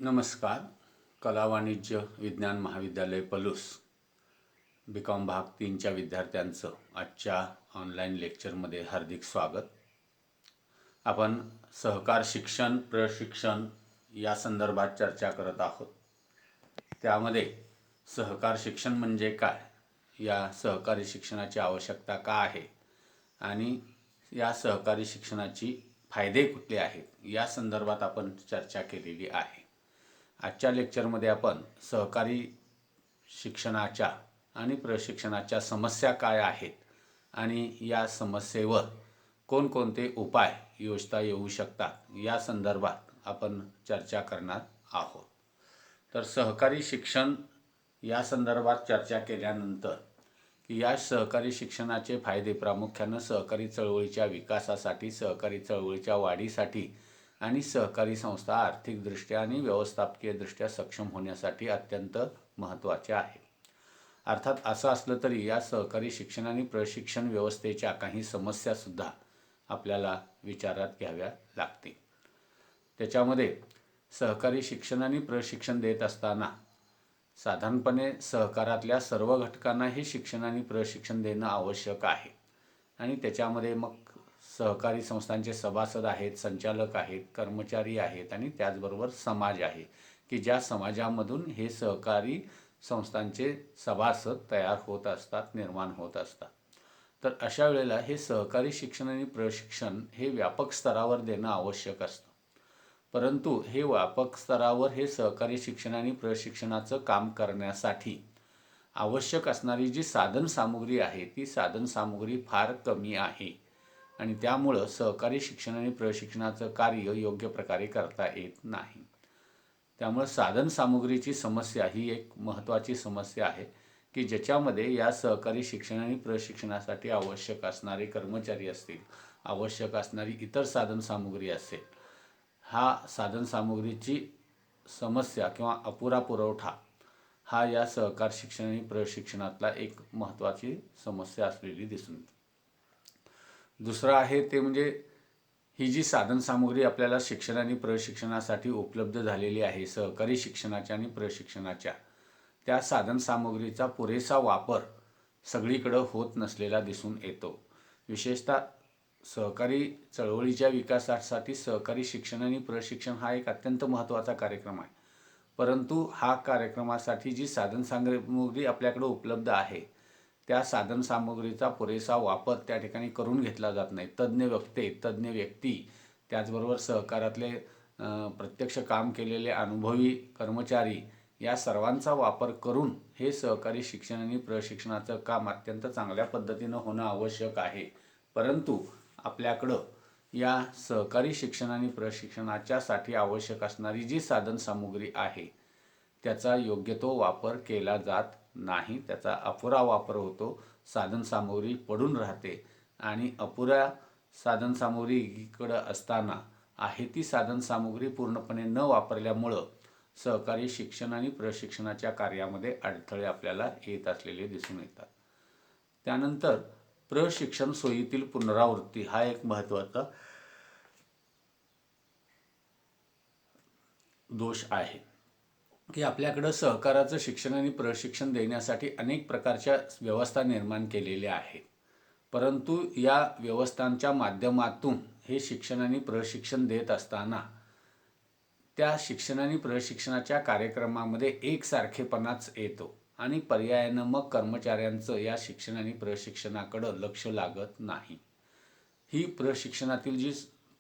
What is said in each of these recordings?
नमस्कार. कला वाणिज्य विज्ञान महाविद्यालय पलूस बी.कॉम भाग 3च्या विद्यार्थ्यांचं आजच्या ऑनलाईन लेक्चरमध्ये हार्दिक स्वागत. आपण सहकार शिक्षण प्रशिक्षण या संदर्भात चर्चा करत आहोत. त्यामध्ये सहकार शिक्षण म्हणजे काय, या सहकारी शिक्षणाची आवश्यकता का आहे आणि या सहकारी शिक्षणाची फायदे कुठले आहेत, या संदर्भात आपण चर्चा केलेली आहे. आजच्या लेक्चरमध्ये आपण सहकारी शिक्षणाच्या आणि प्रशिक्षणाच्या समस्या काय आहेत आणि या समस्येवर कोणकोणते उपाय योजता येऊ शकतात, या संदर्भात आपण चर्चा करणार आहोत. तर सहकारी शिक्षण या संदर्भात चर्चा केल्यानंतर की या सहकारी शिक्षणाचे फायदे प्रामुख्यानं सहकारी चळवळीच्या विकासासाठी, सहकारी चळवळीच्या वाढीसाठी आणि सहकारी संस्था आर्थिकदृष्ट्या आणि व्यवस्थापकीयदृष्ट्या सक्षम होण्यासाठी अत्यंत महत्त्वाचे आहे. अर्थात असं असलं तरी या सहकारी शिक्षण आणि प्रशिक्षण व्यवस्थेच्या काही समस्यासुद्धा आपल्याला विचारात घ्याव्या लागतील. त्याच्यामध्ये सहकारी शिक्षण आणि प्रशिक्षण देत असताना साधारणपणे सहकारातल्या सर्व घटकांना हे शिक्षण आणि प्रशिक्षण देणं आवश्यक आहे. आणि त्याच्यामध्ये मग सहकारी संस्थांचे सभासद आहेत, संचालक आहेत, कर्मचारी आहेत आणि त्याचबरोबर समाज आहे की ज्या समाजामधून हे सहकारी संस्थांचे सभासद तयार होत असतात, निर्माण होत असतात. तर अशा वेळेला हे सहकारी शिक्षण आणि प्रशिक्षण हे व्यापक स्तरावर देणं आवश्यक असतं. परंतु हे व्यापक स्तरावर हे सहकारी शिक्षण आणि प्रशिक्षणाचं काम करण्यासाठी आवश्यक असणारी जी साधनसामुग्री आहे ती साधनसामुग्री फार कमी आहे आणि त्यामुळं सहकारी शिक्षण आणि प्रशिक्षणाचं कार्य योग्य प्रकारे करता येत नाही. त्यामुळं साधनसामुग्रीची समस्या ही एक महत्त्वाची समस्या आहे की ज्याच्यामध्ये या सहकारी शिक्षण आणि प्रशिक्षणासाठी आवश्यक असणारे कर्मचारी असतील, आवश्यक असणारी इतर साधनसामुग्री असेल, हा साधनसामुग्रीची समस्या किंवा अपुरा पुरवठा हा या सहकार शिक्षण आणि प्रशिक्षणातला एक महत्त्वाची समस्या असलेली दिसून येते. दुसरं आहे ते म्हणजे ही जी साधनसामुग्री आपल्याला शिक्षण आणि प्रशिक्षणासाठी उपलब्ध झालेली आहे सहकारी शिक्षणाच्या आणि प्रशिक्षणाच्या, त्या साधनसामुग्रीचा पुरेसा वापर सगळीकडं होत नसलेला दिसून येतो. विशेषतः सहकारी चळवळीच्या विकासासाठी सहकारी शिक्षण आणि प्रशिक्षण हा एक अत्यंत महत्त्वाचा कार्यक्रम आहे. परंतु हा कार्यक्रमासाठी जी साधनसामुग्री आपल्याकडे उपलब्ध आहे त्या साधनसामुग्रीचा पुरेसा वापर त्या ठिकाणी करून घेतला जात नाही. तज्ज्ञ व्यक्ती त्याचबरोबर सहकारातले प्रत्यक्ष काम केलेले अनुभवी कर्मचारी या सर्वांचा वापर करून हे सहकारी शिक्षण आणि प्रशिक्षणाचं काम अत्यंत चांगल्या पद्धतीनं होणं आवश्यक आहे. परंतु आपल्याकडं या सहकारी शिक्षण आणि प्रशिक्षणाच्यासाठी आवश्यक असणारी जी साधनसामुग्री आहे त्याचा योग्य तो वापर केला जात नाही. त्याचा अपुरा वापर होतो, साधनसामुग्री पडून राहते आणि अपुऱ्या साधनसामुग्रीकडं असताना आहे ती साधनसामुग्री पूर्णपणे न वापरल्यामुळं सहकारी शिक्षण आणि प्रशिक्षणाच्या कार्यामध्ये अडथळे आपल्याला येत असलेले दिसून येतात. त्यानंतर प्रशिक्षण सोयीतील पुनरावृत्ती हा एक महत्त्वाचा दोष आहे की आपल्याकडं सहकाराचं शिक्षण आणि प्रशिक्षण देण्यासाठी अनेक प्रकारच्या व्यवस्था निर्माण केलेल्या आहेत. परंतु या व्यवस्थांच्या माध्यमातून हे शिक्षण आणि प्रशिक्षण देत असताना त्या शिक्षण आणि प्रशिक्षणाच्या कार्यक्रमामध्ये एकसारखेपणाच येतो आणि पर्यायानं मग कर्मचाऱ्यांचं या शिक्षण आणि प्रशिक्षणाकडं लक्ष लागत नाही. ही प्रशिक्षणातील जी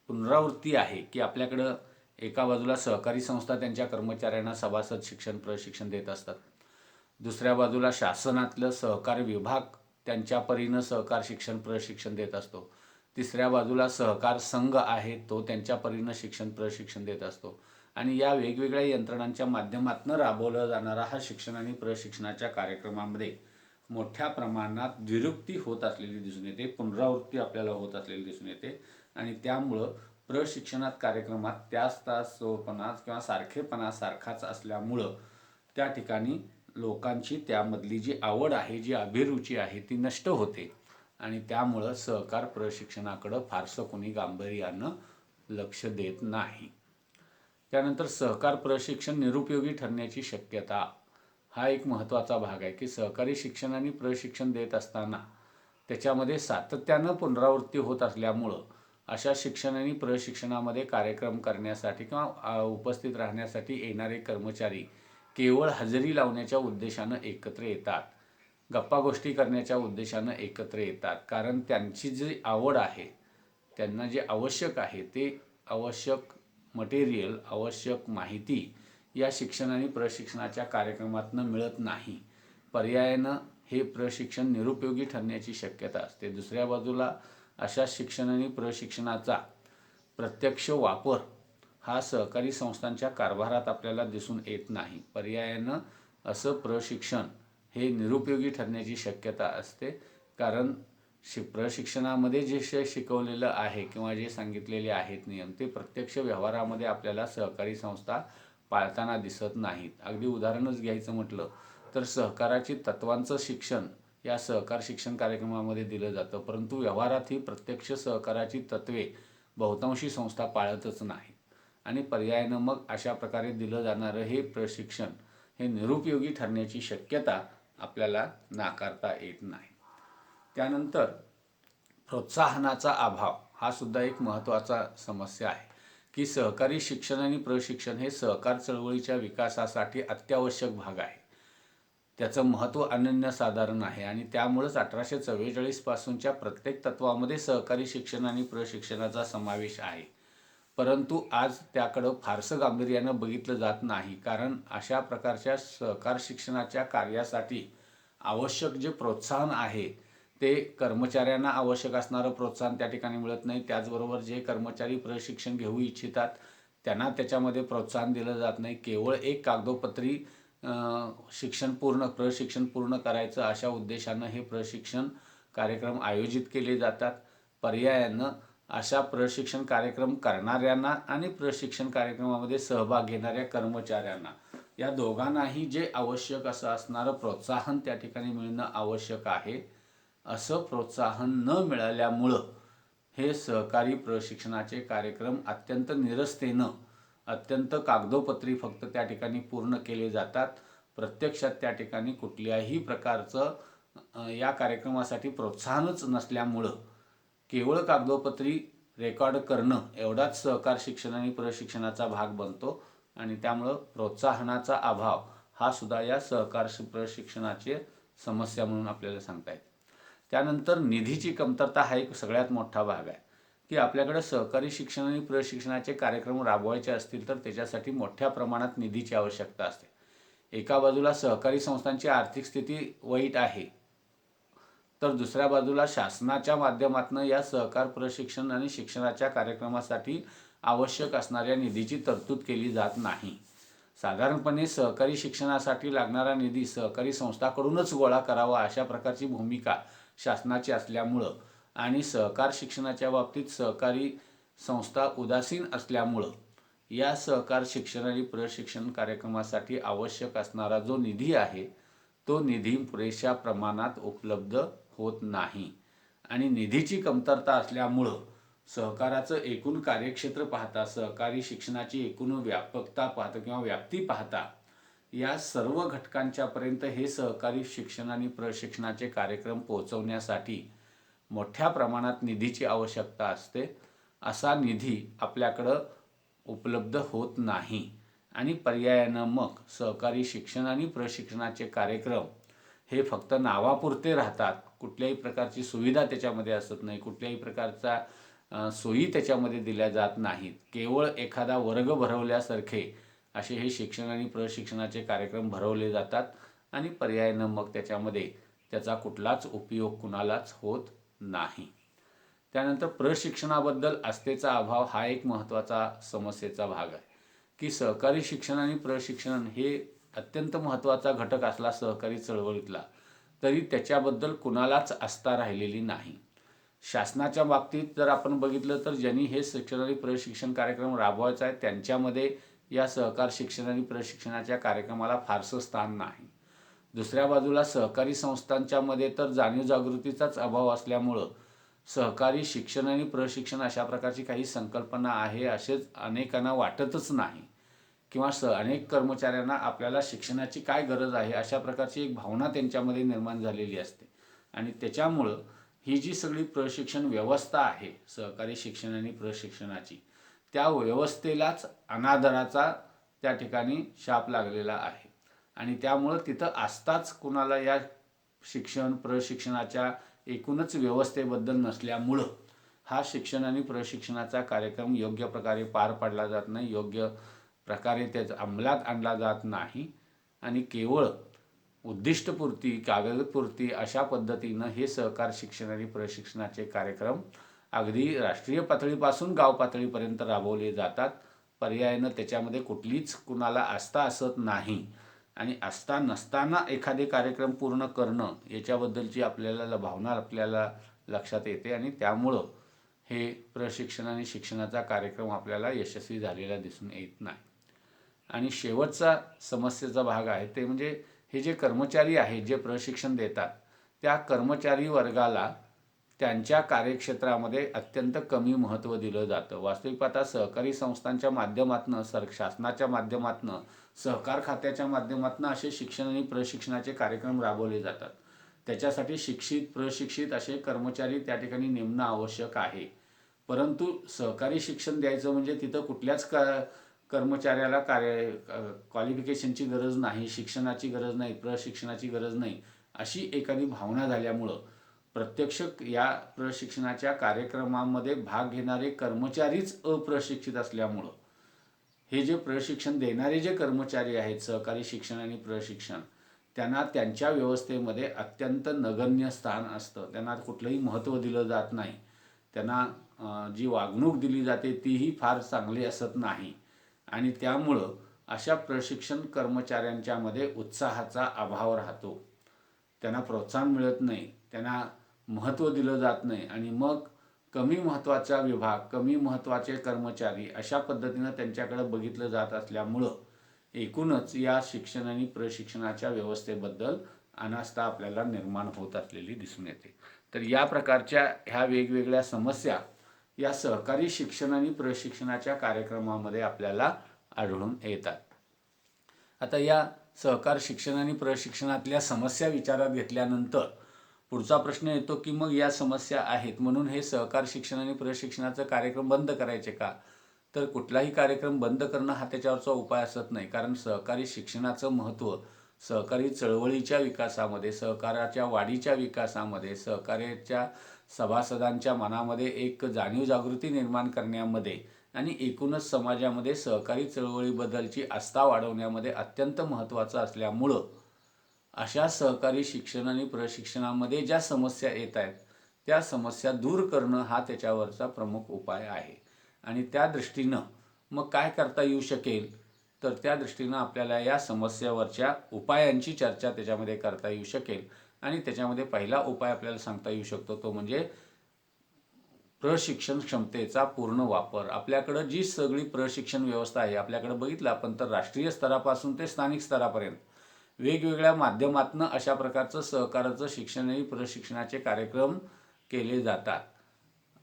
पुनरावृत्ती आहे की आपल्याकडं एका बाजूला सहकारी संस्था त्यांच्या कर्मचाऱ्यांना सभासद शिक्षण प्रशिक्षण देत असतात, दुसऱ्या बाजूला शासनातलं सहकार विभाग त्यांच्या परीनं सहकार शिक्षण प्रशिक्षण देत असतो, तिसऱ्या बाजूला सहकार संघ आहे तो त्यांच्या परीनं शिक्षण प्रशिक्षण देत असतो आणि या वेगवेगळ्या यंत्रणांच्या माध्यमातून राबवला जाणारा हा शिक्षण आणि प्रशिक्षणाच्या कार्यक्रमामध्ये मोठ्या प्रमाणात द्विरुक्ती होत असलेली दिसून येते, पुनरावृत्ती आपल्याला होत असलेली दिसून येते आणि त्यामुळं प्रशिक्षणात कार्यक्रमात त्याचपणा किंवा सारखेपणा सारखाच असल्यामुळं त्या ठिकाणी लोकांची त्यामधली जी आवड आहे, जी अभिरुची आहे ती नष्ट होते आणि त्यामुळं सहकार प्रशिक्षणाकडं फारसं कोणी गांभीर्यानं लक्ष देत नाही. त्यानंतर सहकार प्रशिक्षण निरुपयोगी ठरण्याची शक्यता, हा एक महत्त्वाचा भाग आहे की सहकारी शिक्षण आणि प्रशिक्षण देत असताना त्याच्यामध्ये सातत्यानं पुनरावृत्ती होत असल्यामुळं अशा शिक्षण आणि प्रशिक्षणामध्ये कार्यक्रम करण्यासाठी किंवा उपस्थित राहण्यासाठी येणारे कर्मचारी केवळ हजेरी लावण्याच्या उद्देशानं एकत्र येतात, गप्पा गोष्टी करण्याच्या उद्देशानं एकत्र येतात. कारण त्यांची जी आवड आहे, त्यांना जे आवश्यक आहे ते आवश्यक मटेरियल, आवश्यक माहिती या शिक्षण आणि प्रशिक्षणाच्या कार्यक्रमातून मिळत नाही. पर्यायानं हे प्रशिक्षण निरुपयोगी ठरण्याची शक्यता असते. दुसऱ्या बाजूला अशा शिक्षण आणि प्रशिक्षणाचा प्रत्यक्ष वापर हा सहकारी संस्थांच्या कारभारात आपल्याला दिसून येत नाही. पर्यायानं असं प्रशिक्षण हे निरुपयोगी ठरण्याची शक्यता असते. कारण प्रशिक्षणामध्ये जे शिकवलेलं आहे किंवा जे सांगितलेले आहेत नियम ते प्रत्यक्ष व्यवहारामध्ये आपल्याला सहकारी संस्था पाळताना दिसत नाहीत. अगदी उदाहरणच घ्यायचं म्हटलं तर सहकाराची तत्वांचं शिक्षण या सहकार शिक्षण कार्यक्रमामध्ये दिलं जातं, परंतु व्यवहारात ही प्रत्यक्ष सहकाराची तत्वे बहुतांशी संस्था पाळतच नाही आणि पर्यायानं मग अशा प्रकारे दिलं जाणारं हे प्रशिक्षण हे निरुपयोगी ठरण्याची शक्यता आपल्याला नाकारता येत नाही. त्यानंतर प्रोत्साहनाचा अभाव हा सुद्धा एक महत्त्वाचा समस्या आहे की सहकारी शिक्षण आणि प्रशिक्षण हे सहकार चळवळीच्या विकासासाठी अत्यावश्यक भाग आहे. त्याचं महत्त्व अनन्यसाधारण आहे आणि त्यामुळेच 1844 पासूनच्या प्रत्येक तत्वामध्ये सहकारी शिक्षण आणि प्रशिक्षणाचा समावेश आहे. परंतु आज त्याकडं फारसं गांभीर्यानं बघितलं जात नाही. कारण अशा प्रकारच्या सहकार शिक्षणाच्या कार्यासाठी आवश्यक जे प्रोत्साहन आहे ते कर्मचाऱ्यांना आवश्यक असणारं प्रोत्साहन त्या ठिकाणी मिळत नाही. त्याचबरोबर जे कर्मचारी प्रशिक्षण घेऊ इच्छितात त्यांना त्याच्यामध्ये प्रोत्साहन दिलं जात नाही. केवळ एक कागदोपत्री प्रशिक्षण पूर्ण करायचं अशा उद्देशानं हे प्रशिक्षण कार्यक्रम आयोजित केले जातात. पर्यायानं अशा प्रशिक्षण कार्यक्रम करणाऱ्यांना आणि प्रशिक्षण कार्यक्रमामध्ये सहभाग घेणाऱ्या कर्मचाऱ्यांना या दोघांनाही जे आवश्यक असं असणारं प्रोत्साहन त्या ठिकाणी मिळणं आवश्यक आहे. असं प्रोत्साहन न मिळाल्यामुळं हे सहकारी प्रशिक्षणाचे कार्यक्रम अत्यंत निरस्थेनं, अत्यंत कागदोपत्री फक्त त्या ठिकाणी पूर्ण केले जातात. प्रत्यक्षात त्या ठिकाणी कुठल्याही प्रकारचं या कार्यक्रमासाठी प्रोत्साहनच नसल्यामुळं केवळ कागदोपत्री रेकॉर्ड करणं एवढाच सहकार शिक्षण आणि प्रशिक्षणाचा भाग बनतो आणि त्यामुळं प्रोत्साहनाचा अभाव हा सुद्धा या सहकार प्रशिक्षणाची समस्या म्हणून आपल्याला सांगता येते. त्यानंतर निधीची कमतरता हा एक सगळ्यात मोठा भाग आहे की आपल्याकडे सहकारी शिक्षण आणि प्रशिक्षणाचे कार्यक्रम राबवायचे असतील तर त्याच्यासाठी मोठ्या प्रमाणात निधीची आवश्यकता असते. एका बाजूला सहकारी संस्थांची आर्थिक स्थिती वाईट आहे, तर दुसऱ्या बाजूला शासनाच्या माध्यमातून या सहकार प्रशिक्षण आणि शिक्षणाच्या कार्यक्रमासाठी आवश्यक असणाऱ्या निधीची तरतूद केली जात नाही. साधारणपणे सहकारी शिक्षणासाठी लागणारा निधी सहकारी संस्थांकडूनच गोळा करावा अशा प्रकारची भूमिका शासनाची असल्यामुळं आणि सहकार शिक्षणाच्या बाबतीत सहकारी संस्था उदासीन असल्यामुळं या सहकार शिक्षण आणि प्रशिक्षण कार्यक्रमासाठी आवश्यक असणारा जो निधी आहे तो निधी पुरेशा प्रमाणात उपलब्ध होत नाही आणि निधीची कमतरता असल्यामुळं सहकाराचं एकूण कार्यक्षेत्र पाहता, सहकारी शिक्षणाची एकूण व्यापकता पाहता किंवा व्याप्ती पाहता या सर्व घटकांच्यापर्यंत हे सहकारी शिक्षण आणि प्रशिक्षणाचे कार्यक्रम पोहोचवण्यासाठी मोठ्या प्रमाणात निधीची आवश्यकता असते. असा निधी आपल्याकडं उपलब्ध होत नाही आणि पर्यायानं मग सहकारी शिक्षण आणि प्रशिक्षणाचे कार्यक्रम हे फक्त नावापुरते राहतात. कुठल्याही प्रकारची सुविधा त्याच्यामध्ये असत नाही, कुठल्याही प्रकारचा सोयी त्याच्यामध्ये दिल्या जात नाहीत. केवळ एखादा वर्ग भरवल्यासारखे असे हे शिक्षण आणि प्रशिक्षणाचे कार्यक्रम भरवले जातात आणि पर्यायानं मग त्याच्यामध्ये त्याचा कुठलाच उपयोग कुणालाच होत नाही. त्यानंतर प्रशिक्षणाबद्दल आस्थेचा अभाव हा एक महत्त्वाचा समस्येचा भाग आहे की सहकारी शिक्षण आणि प्रशिक्षण हे अत्यंत महत्त्वाचा घटक असला सहकारी चळवळीतला तरी त्याच्याबद्दल कुणालाच आस्था राहिलेली नाही. शासनाच्या बाबतीत जर आपण बघितलं तर ज्यांनी हे शिक्षण आणि प्रशिक्षण कार्यक्रम राबवायचा आहे त्यांच्यामध्ये या सहकार शिक्षण आणि प्रशिक्षणाच्या कार्यक्रमाला फारसं स्थान नाही. दुसऱ्या बाजूला सहकारी संस्थांच्यामध्ये तर जाणीव जागृतीचाच अभाव असल्यामुळं सहकारी शिक्षण आणि प्रशिक्षण अशा प्रकारची काही संकल्पना आहे असेच अनेकांना वाटतच नाही. किंवा अनेक कर्मचाऱ्यांना आपल्याला शिक्षणाची काय गरज आहे अशा प्रकारची एक भावना त्यांच्यामध्ये निर्माण झालेली असते. आणि त्याच्यामुळं ही जी सगळी प्रशिक्षण व्यवस्था आहे सहकारी शिक्षण आणि प्रशिक्षणाची, त्या व्यवस्थेलाच अनादराचा त्या ठिकाणी शाप लागलेला आहे. आणि त्यामुळं तिथं आस्थाच कुणाला या शिक्षण प्रशिक्षणाच्या एकूणच व्यवस्थेबद्दल नसल्यामुळं हा शिक्षण आणि प्रशिक्षणाचा कार्यक्रम योग्य प्रकारे पार पाडला जात नाही, योग्य प्रकारे त्याचा अंमलात आणला जात नाही. आणि केवळ उद्दिष्टपूर्ती कागदपूर्ती अशा पद्धतीनं हे सहकार शिक्षण आणि प्रशिक्षणाचे कार्यक्रम अगदी राष्ट्रीय पातळीपासून गाव पातळीपर्यंत राबवले जातात. पर्यायानं त्याच्यामध्ये कुठलीच कुणाला आस्था असत नाही. आणि आस्था नसताना एखादे कार्यक्रम पूर्ण करणं याच्याबद्दलची आपल्याला भावना आपल्याला लक्षात येते. आणि त्यामुळं हे प्रशिक्षण आणि शिक्षणाचा कार्यक्रम आपल्याला यशस्वी झालेला दिसून येत नाही. आणि शेवटचा समस्येचा भाग आहे ते म्हणजे हे जे कर्मचारी आहेत जे प्रशिक्षण देतात त्या कर्मचारी वर्गाला त्यांच्या कार्यक्षेत्रामध्ये अत्यंत कमी महत्त्व दिलं जातं. वास्तविक पाहता सहकारी संस्थांच्या माध्यमातून शासनाच्या माध्यमातून सहकार खात्याच्या माध्यमातून असे शिक्षण आणि प्रशिक्षणाचे कार्यक्रम राबवले जातात. त्याच्यासाठी शिक्षित प्रशिक्षित असे कर्मचारी त्या ठिकाणी नेमणं आवश्यक आहे. परंतु सहकारी शिक्षण द्यायचं म्हणजे तिथं कुठल्याच कर्मचाऱ्याला क्वालिफिकेशनची गरज नाही, शिक्षणाची गरज नाही, प्रशिक्षणाची गरज नाही अशी एखादी भावना झाल्यामुळं प्रत्यक्ष या प्रशिक्षणाच्या कार्यक्रमामध्ये भाग घेणारे कर्मचारीच अप्रशिक्षित असल्यामुळं हे जे प्रशिक्षण देणारे जे कर्मचारी आहेत सहकारी शिक्षण आणि प्रशिक्षण त्यांना त्यांच्या व्यवस्थेमध्ये अत्यंत नगण्य स्थान असतं. त्यांना कुठलंही महत्त्व दिलं जात नाही. त्यांना जी वागणूक दिली जाते तीही फार चांगली असत नाही. आणि त्यामुळं अशा प्रशिक्षण कर्मचाऱ्यांच्यामध्ये उत्साहाचा अभाव राहतो. त्यांना प्रोत्साहन मिळत नाही, त्यांना महत्त्व दिलं जात नाही. आणि मग कमी महत्त्वाचा विभाग, कमी महत्त्वाचे कर्मचारी अशा पद्धतीनं त्यांच्याकडे बघितलं जात असल्यामुळं एकूणच या शिक्षण आणि प्रशिक्षणाच्या व्यवस्थेबद्दल अनास्था आपल्याला निर्माण होत असलेली दिसून येते. तर या प्रकारच्या ह्या वेगवेगळ्या समस्या या सहकारी शिक्षण आणि प्रशिक्षणाच्या कार्यक्रमामध्ये आपल्याला आढळून येतात. आता या सहकार शिक्षण आणि प्रशिक्षणातल्या समस्या विचारात घेतल्यानंतर पुढचा प्रश्न येतो की मग या समस्या आहेत म्हणून हे सहकार शिक्षण आणि प्रशिक्षणाचा कार्यक्रम बंद करायचे का? तर कुठलाही कार्यक्रम बंद करणं हा त्याच्यावरचा उपाय असत नाही. कारण सहकारी शिक्षणाचं महत्त्व सहकारी चळवळीच्या विकासामध्ये, सहकाराच्या वाढीच्या विकासामध्ये, सहकार्याच्या सभासदांच्या मनामध्ये एक जाणीव जागृती निर्माण करण्यामध्ये आणि एकूणच समाजामध्ये सहकारी चळवळीबद्दलची आस्था वाढवण्यामध्ये अत्यंत महत्त्वाचं असल्यामुळं अशा सहकारी शिक्षण आणि प्रशिक्षणामध्ये ज्या समस्या येत आहेत त्या समस्या दूर करणं हा त्याच्यावरचा प्रमुख उपाय आहे. आणि त्या दृष्टीनं मग काय करता येऊ शकेल तर त्या दृष्टीनं आपल्याला या समस्यावरच्या उपायांची चर्चा त्याच्यामध्ये करता येऊ शकेल. आणि त्याच्यामध्ये पहिला उपाय आपल्याला सांगता येऊ शकतो तो म्हणजे प्रशिक्षण क्षमतेचा पूर्ण वापर. आपल्याकडं जी सगळी प्रशिक्षण व्यवस्था आहे आपल्याकडे बघितलं आपण तर राष्ट्रीय स्तरापासून ते स्थानिक स्तरापर्यंत वेगवेगळ्या माध्यमातून अशा प्रकारचं सहकाराचं शिक्षण आणि प्रशिक्षणाचे कार्यक्रम केले जातात.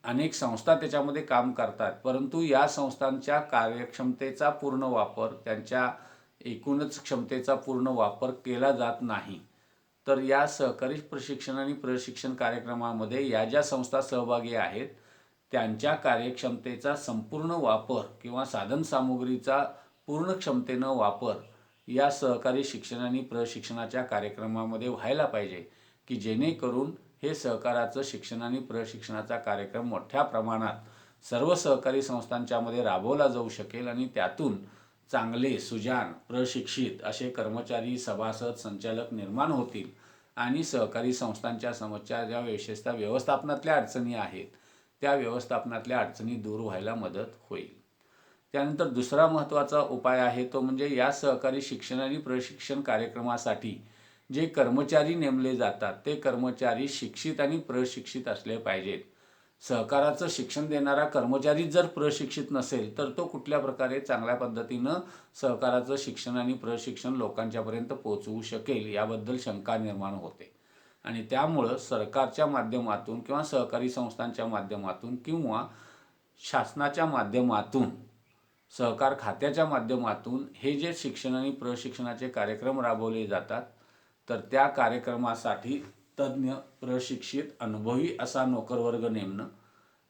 अनेक संस्था त्याच्यामध्ये काम करतात. परंतु या संस्थांच्या कार्यक्षमतेचा पूर्ण वापर, त्यांच्या एकूणच क्षमतेचा पूर्ण वापर केला जात नाही. तर या सहकारी प्रशिक्षण आणि प्रशिक्षण कार्यक्रमामध्ये या ज्या संस्था सहभागी आहेत त्यांच्या कार्यक्षमतेचा संपूर्ण वापर किंवा साधनसामुग्रीचा पूर्ण क्षमतेनं वापर या सहकारी शिक्षण आणि प्रशिक्षणाच्या कार्यक्रमामध्ये व्हायला पाहिजे की जेणेकरून हे सहकाराचं शिक्षण आणि प्रशिक्षणाचा कार्यक्रम मोठ्या प्रमाणात सर्व सहकारी संस्थांच्यामध्ये राबवला जाऊ शकेल. आणि त्यातून चांगले सुजाण प्रशिक्षित असे कर्मचारी, सभासद, संचालक निर्माण होतील आणि सहकारी संस्थांच्या समस्या ज्या विशेषतः व्यवस्थापनातल्या अडचणी आहेत त्या व्यवस्थापनातल्या अडचणी दूर व्हायला मदत होईल. त्यानंतर दुसरा महत्त्वाचा उपाय आहे तो म्हणजे या सहकारी शिक्षण आणि प्रशिक्षण कार्यक्रमासाठी जे कर्मचारी नेमले जातात ते कर्मचारी शिक्षित आणि प्रशिक्षित असले पाहिजेत. सहकाराचं शिक्षण देणारा कर्मचारी जर प्रशिक्षित नसेल तर तो कुठल्या प्रकारे चांगल्या पद्धतीनं सहकाराचं शिक्षण आणि प्रशिक्षण लोकांच्यापर्यंत पोहोचवू शकेल याबद्दल शंका निर्माण होते. आणि त्यामुळं सरकारच्या माध्यमातून किंवा सहकारी संस्थांच्या माध्यमातून किंवा शासनाच्या माध्यमातून सहकार खात्याच्या माध्यमातून हे जे शिक्षण आणि प्रशिक्षणाचे कार्यक्रम राबवले जातात, तर त्या कार्यक्रमासाठी तज्ज्ञ, प्रशिक्षित, अनुभवी असा नोकरवर्ग नेमणं,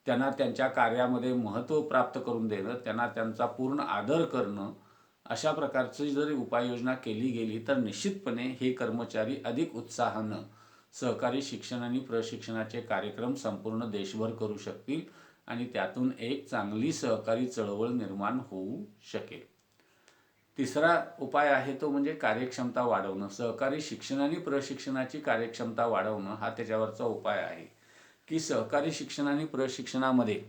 त्यांना त्यांच्या कार्यामध्ये महत्त्व प्राप्त करून देणं, त्यांना त्यांचा पूर्ण आदर करणं, अशा प्रकारची जर उपाययोजना केली गेली तर निश्चितपणे हे कर्मचारी अधिक उत्साहानं सहकारी शिक्षण आणि प्रशिक्षणाचे कार्यक्रम संपूर्ण देशभर करू शकतील आणि त्यातून एक चांगली सहकारी चळवळ निर्माण होऊ शकेल. तिसरा उपाय आहे तो म्हणजे कार्यक्षमता वाढवणं. सहकारी शिक्षण आणि प्रशिक्षणाची कार्यक्षमता वाढवणं हा त्याच्यावरचा उपाय आहे की सहकारी शिक्षण आणि प्रशिक्षणामध्ये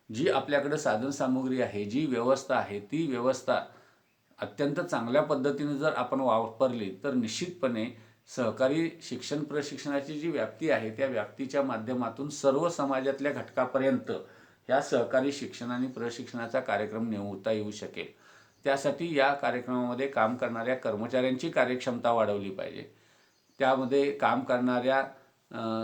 जी आपल्याकडे साधनसामुग्री आहे, जी व्यवस्था आहे, ती व्यवस्था अत्यंत चांगल्या पद्धतीने जर आपण वापरली तर निश्चितपणे सहकारी शिक्षण प्रशिक्षणाची जी व्याप्ती आहे त्या व्याप्तीच्या माध्यमातून सर्व समाजातल्या घटकापर्यंत ह्या सहकारी शिक्षण आणि प्रशिक्षणाचा कार्यक्रम नेमवता येऊ शकेल. त्यासाठी या कार्यक्रमामध्ये काम करणाऱ्या कर्मचाऱ्यांची कार्यक्षमता वाढवली पाहिजे. त्यामध्ये काम करणाऱ्या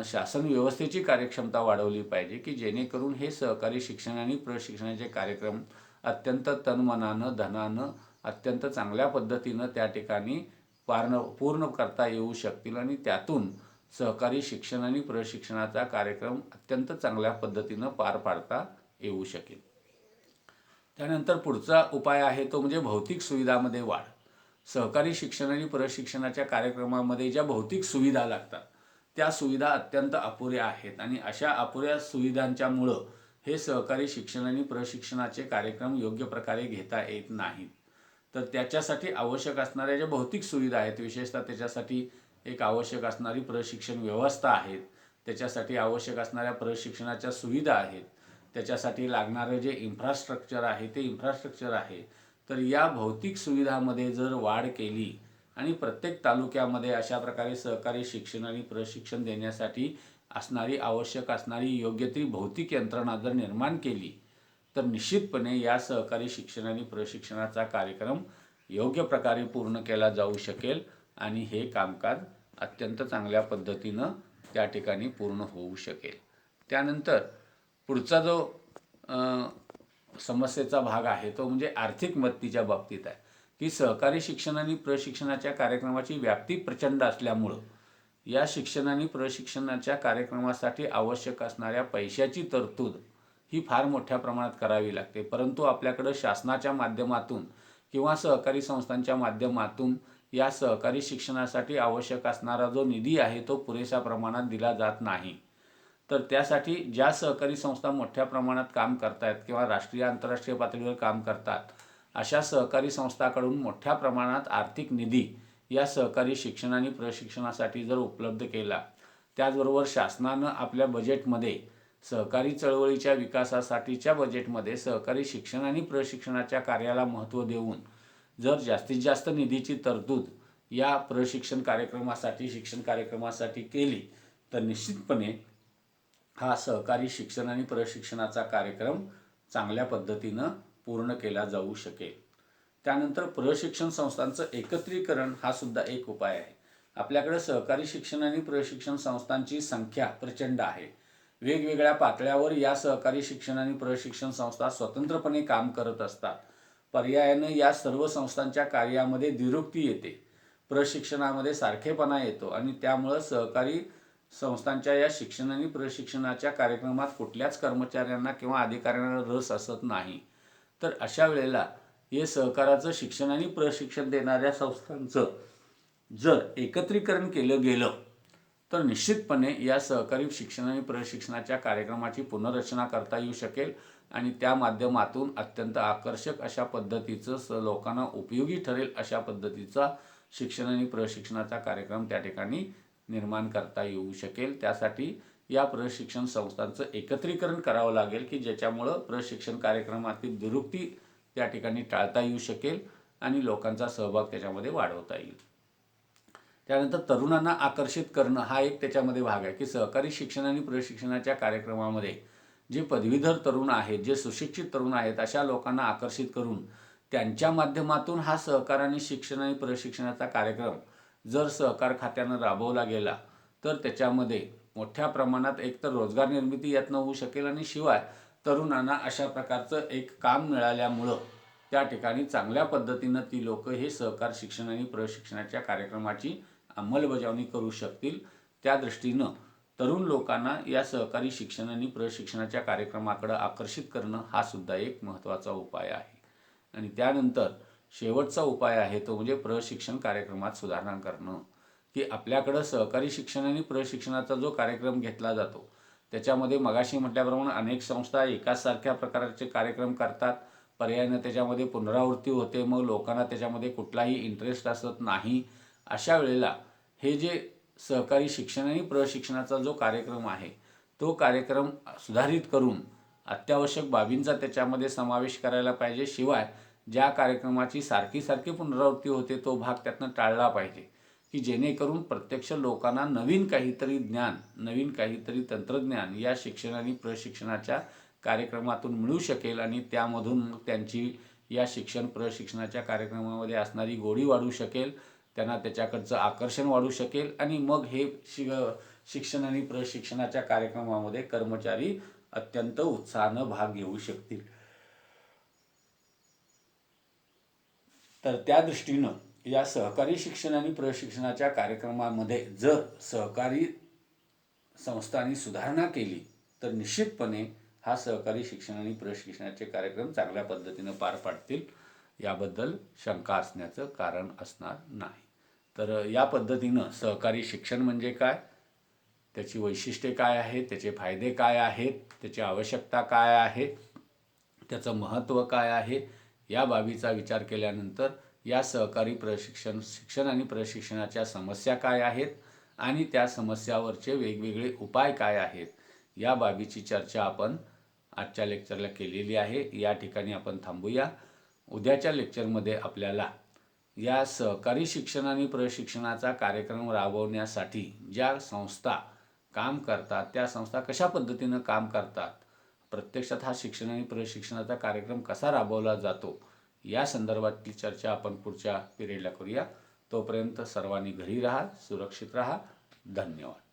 शासन व्यवस्थेची कार्यक्षमता वाढवली पाहिजे की जेणेकरून हे सहकारी शिक्षण आणि प्रशिक्षणाचे कार्यक्रम अत्यंत तनमनानं, धनानं, अत्यंत चांगल्या पद्धतीनं त्या ठिकाणी पूर्ण करता येऊ शकतील आणि त्यातून सहकारी शिक्षण आणि प्रशिक्षणाचा कार्यक्रम अत्यंत चांगल्या पद्धतीनं पार पाडता येऊ शकेल. त्यानंतर पुढचा उपाय आहे तो म्हणजे भौतिक सुविधामध्ये वाढ. सहकारी शिक्षण आणि प्रशिक्षणाच्या कार्यक्रमामध्ये ज्या भौतिक सुविधा लागतात त्या सुविधा अत्यंत अपुऱ्या आहेत आणि अशा अपुऱ्या सुविधांच्यामुळं हे सहकारी शिक्षण आणि प्रशिक्षणाचे कार्यक्रम योग्य प्रकारे घेता येत नाहीत. तर त्याच्यासाठी आवश्यक असणाऱ्या ज्या भौतिक सुविधा आहेत, विशेषतः त्याच्यासाठी एक आवश्यक असणारी प्रशिक्षण व्यवस्था आहेत, त्याच्यासाठी आवश्यक असणाऱ्या प्रशिक्षणाच्या सुविधा आहेत, त्याच्यासाठी लागणारं जे इन्फ्रास्ट्रक्चर आहे ते इन्फ्रास्ट्रक्चर आहे. तर या भौतिक सुविधामध्ये जर वाढ केली आणि प्रत्येक तालुक्यामध्ये अशा प्रकारे सहकारी शिक्षण आणि प्रशिक्षण देण्यासाठी आवश्यक असणारी योग्य ती भौतिक यंत्रणा जर निर्माण केली तर निश्चितपणे या सहकारी शिक्षण आणि प्रशिक्षणाचा कार्यक्रम योग्य प्रकारे पूर्ण केला जाऊ शकेल आणि हे कामकाज अत्यंत चांगल्या पद्धतीनं त्या ठिकाणी पूर्ण होऊ शकेल. त्यानंतर पुढचा जो समस्येचा भाग आहे तो म्हणजे आर्थिक मदतीच्या बाबतीत आहे की सहकारी शिक्षण आणि प्रशिक्षणाच्या कार्यक्रमाची व्याप्ती प्रचंड असल्यामुळं या शिक्षण आणि प्रशिक्षणाच्या कार्यक्रमासाठी आवश्यक असणाऱ्या पैशाची तरतूद ही फार मोठ्या प्रमाणात करावी लागते. परंतु आपल्याकडं शासनाच्या माध्यमातून किंवा सहकारी संस्थांच्या माध्यमातून या सहकारी शिक्षणासाठी आवश्यक असणारा जो निधी आहे तो पुरेशा प्रमाणात दिला जात नाही. तर त्यासाठी ज्या सहकारी संस्था मोठ्या प्रमाणात काम करतायत किंवा राष्ट्रीय आंतरराष्ट्रीय पातळीवर काम करतात अशा सहकारी संस्थांकडून मोठ्या प्रमाणात आर्थिक निधी या सहकारी शिक्षण आणि प्रशिक्षणासाठी जर उपलब्ध केला, त्याचबरोबर शासनानं आपल्या बजेटमध्ये सहकारी चळवळीच्या विकासासाठीच्या बजेटमध्ये सहकारी शिक्षण आणि प्रशिक्षणाच्या कार्याला महत्त्व देऊन जर जास्तीत जास्त निधीची तरतूद या प्रशिक्षण कार्यक्रमासाठी शिक्षण कार्यक्रमासाठी केली तर निश्चितपणे हा सहकारी शिक्षण आणि प्रशिक्षणाचा कार्यक्रम चांगल्या पद्धतीनं पूर्ण केला जाऊ शकेल. त्यानंतर प्रशिक्षण संस्थांचं एकत्रीकरण हा सुद्धा एक उपाय आहे. आपल्याकडे सहकारी शिक्षण आणि प्रशिक्षण संस्थांची संख्या प्रचंड आहे. वेगवेगळ्या पातळ्यावर या सहकारी शिक्षण आणि प्रशिक्षण संस्था स्वतंत्रपणे काम करत असतात. पर्यायानं या सर्व संस्थांच्या कार्यामध्ये द्विरुक्ती येते, प्रशिक्षणामध्ये सारखेपणा येतो आणि त्यामुळं सहकारी संस्थांच्या या शिक्षण आणि प्रशिक्षणाच्या कार्यक्रमात कुठल्याच कर्मचाऱ्यांना किंवा अधिकाऱ्यांना रस असत नाही. तर अशा वेळेला हे सहकाराचं शिक्षण आणि प्रशिक्षण देणाऱ्या संस्थांचं जर एकत्रीकरण केलं गेलं तर निश्चितपणे या सहकारी शिक्षण आणि प्रशिक्षणाच्या कार्यक्रमाची पुनर्रचना करता येऊ शकेल आणि त्या माध्यमातून अत्यंत आकर्षक अशा पद्धतीचं लोकांना उपयोगी ठरेल अशा पद्धतीचा शिक्षण आणि प्रशिक्षणाचा कार्यक्रम त्या ठिकाणी निर्माण करता येऊ शकेल. त्यासाठी या प्रशिक्षण संस्थांचं एकत्रीकरण करावं लागेल की ज्याच्यामुळं प्रशिक्षण कार्यक्रमातील दुरुक्ती त्या ठिकाणी टाळता येऊ शकेल आणि लोकांचा सहभाग त्याच्यामध्ये वाढवता येईल. त्यानंतर तरुणांना आकर्षित करणं हा एक त्याच्यामध्ये भाग आहे की सहकारी शिक्षण आणि प्रशिक्षणाच्या कार्यक्रमामध्ये जे पदवीधर तरुण आहेत, जे सुशिक्षित तरुण आहेत अशा लोकांना आकर्षित करून त्यांच्या माध्यमातून हा सहकार आणि शिक्षण आणि प्रशिक्षणाचा कार्यक्रम जर सहकार खात्यानं राबवला गेला तर त्याच्यामध्ये मोठ्या प्रमाणात एकतर रोजगार निर्मिती यातनं होऊ शकेल आणि शिवाय तरुणांना अशा प्रकारचं एक काम मिळाल्यामुळं त्या ठिकाणी चांगल्या पद्धतीनं ती लोक हे सहकार शिक्षण आणि प्रशिक्षणाच्या कार्यक्रमाची अंमलबजावणी करू शकतील. त्या दृष्टीनं तरुण लोकांना या सहकारी शिक्षण आणि प्रशिक्षणाच्या कार्यक्रमाकडे आकर्षित करणं हा सुद्धा एक महत्त्वाचा उपाय आहे. आणि त्यानंतर शेवटचा उपाय आहे तो म्हणजे प्रशिक्षण कार्यक्रमात सुधारणा करणं, की आपल्याकडं सहकारी शिक्षण आणि प्रशिक्षणाचा जो कार्यक्रम घेतला जातो त्याच्यामध्ये मगाशी म्हटल्याप्रमाणे अनेक संस्था एकाच सारख्या प्रकारचे कार्यक्रम करतात. पर्यायानं त्याच्यामध्ये पुनरावृत्ती होते, मग लोकांना त्याच्यामध्ये कुठलाही इंटरेस्ट असत नाही. अशा वेळेला हे जे सहकारी शिक्षण आणि प्रशिक्षणाचा जो कार्यक्रम आहे तो कार्यक्रम सुधारित करून अत्यावश्यक बाबींचा त्याच्यामध्ये समावेश करायला पाहिजे. शिवाय ज्या कार्यक्रमाची सारखी सारखी पुनरावृत्ती होते तो भाग त्यातनं टाळला पाहिजे, की जेणेकरून प्रत्यक्ष लोकांना नवीन काहीतरी ज्ञान, नवीन काहीतरी तंत्रज्ञान या शिक्षण आणि प्रशिक्षणाच्या कार्यक्रमातून मिळू शकेल आणि त्यामधून मग त्यांची या शिक्षण प्रशिक्षणाच्या कार्यक्रमामध्ये असणारी गोडी वाढू शकेल, त्यांना त्याच्याकडचं आकर्षण वाढू शकेल आणि मग हे शिक्षण आणि प्रशिक्षणाच्या कार्यक्रमामध्ये कर्मचारी अत्यंत उत्साहानं भाग घेऊ शकतील. तर त्या दृष्टीनं या सहकारी शिक्षण आणि प्रशिक्षणाच्या कार्यक्रमामध्ये जर सहकारी संस्थांनी सुधारणा केली तर निश्चितपणे हा सहकारी शिक्षण आणि प्रशिक्षणाचे कार्यक्रम चांगल्या पद्धतीनं पार पाडतील, याबद्दल शंका असण्याचं कारण असणार नाही. तर या पद्धतीनं सहकारी शिक्षण म्हणजे काय, त्याची वैशिष्ट्ये काय आहेत, त्याचे फायदे काय आहेत, त्याची आवश्यकता काय आहे, त्याचं महत्त्व काय आहे, या बाबीचा विचार केल्यानंतर या सहकारी शिक्षण आणि प्रशिक्षणाच्या समस्या काय आहेत आणि त्या समस्यावरचे वेगवेगळे उपाय काय आहेत, या बाबीची चर्चा आपण आजच्या लेक्चरला केलेली आहे. या ठिकाणी आपण थांबूया. उद्याच्या लेक्चरमध्ये आपल्याला या सहकारी शिक्षण आणि प्रशिक्षणाचा कार्यक्रम राबवण्यासाठी ज्या संस्था काम करतात त्या संस्था कशा पद्धतीनं काम करतात, प्रत्यक्षात हा शिक्षण आणि प्रशिक्षणाचा कार्यक्रम कसा राबवला जातो, या संदर्भातली चर्चा आपण पुढच्या पिरियडला करूया. तोपर्यंत सर्वांनी घरी राहा, सुरक्षित राहा. धन्यवाद.